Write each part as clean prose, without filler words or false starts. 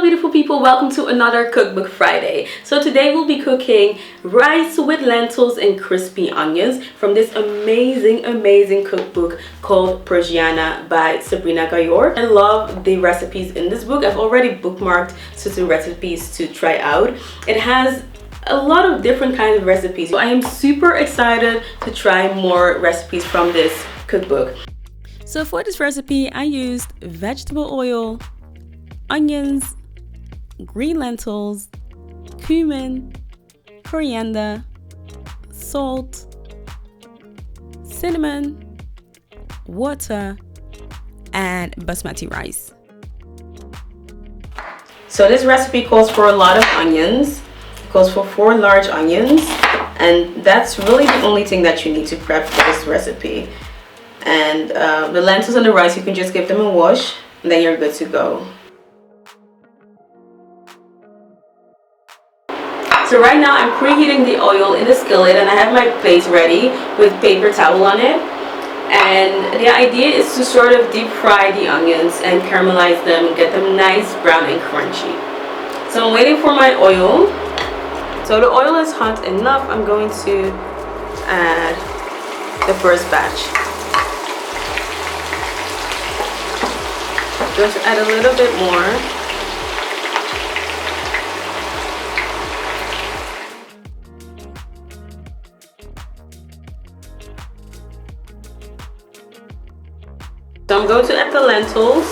beautiful people, welcome to another Cookbook Friday. So today we'll be cooking rice with lentils and crispy onions from this amazing cookbook called Persiana by Sabrina Ghayour. I love the recipes in this book. I've already bookmarked certain recipes to try out. It has a lot of different kinds of recipes, so I am super excited to try more recipes from this cookbook. So for this recipe I used vegetable oil, onions, green lentils, cumin, coriander, salt, cinnamon, water, and basmati rice. So this recipe calls for a lot of onions. It calls for 4 large onions, and that's really the only thing that you need to prep for this recipe. And the lentils and the rice, you can just give them a wash and then you're good to go. So right now I'm preheating the oil in the skillet and I have my plate ready with paper towel on it. And the idea is to sort of deep fry the onions and caramelize them and get them nice brown and crunchy. So I'm waiting for my oil. So the oil is hot enough. I'm going to add the first batch. I'm going to add a little bit more. So I'm going to add the lentils.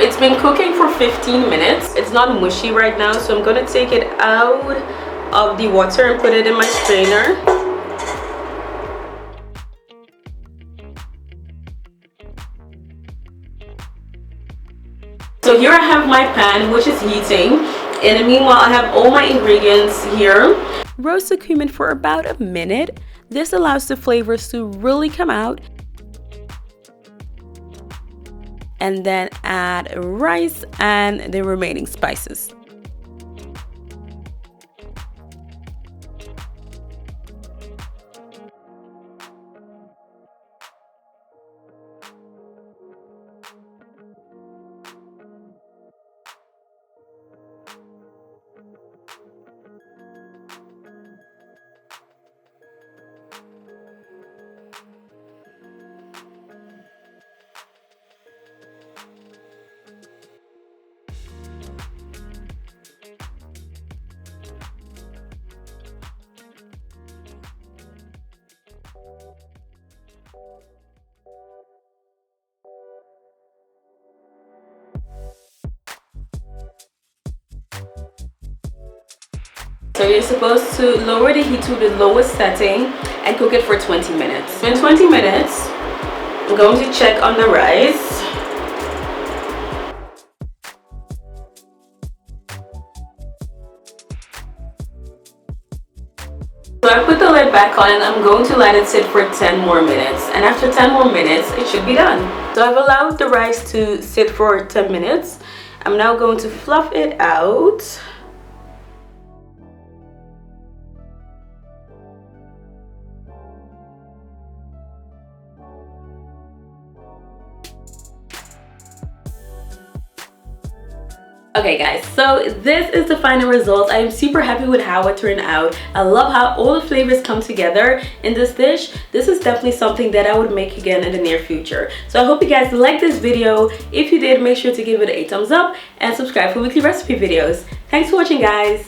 It's been cooking for 15 minutes. It's not mushy right now, so I'm going to take it out of the water and put it in my strainer. So here I have my pan, which is heating. In the meanwhile, I have all my ingredients here. Roast the cumin for about a minute. This allows the flavors to really come out. And then add rice and the remaining spices. So you're supposed to lower the heat to the lowest setting and cook it for 20 minutes. In 20 minutes, I'm going to check on the rice. So I put the lid back on and I'm going to let it sit for 10 more minutes. And after 10 more minutes, it should be done. So I've allowed the rice to sit for 10 minutes. I'm now going to fluff it out. Okay guys, so this is the final result. I am super happy with how it turned out. I love how all the flavors come together in this dish. This is definitely something that I would make again in the near future. So I hope you guys liked this video. If you did, make sure to give it a thumbs up and subscribe for weekly recipe videos. Thanks for watching guys.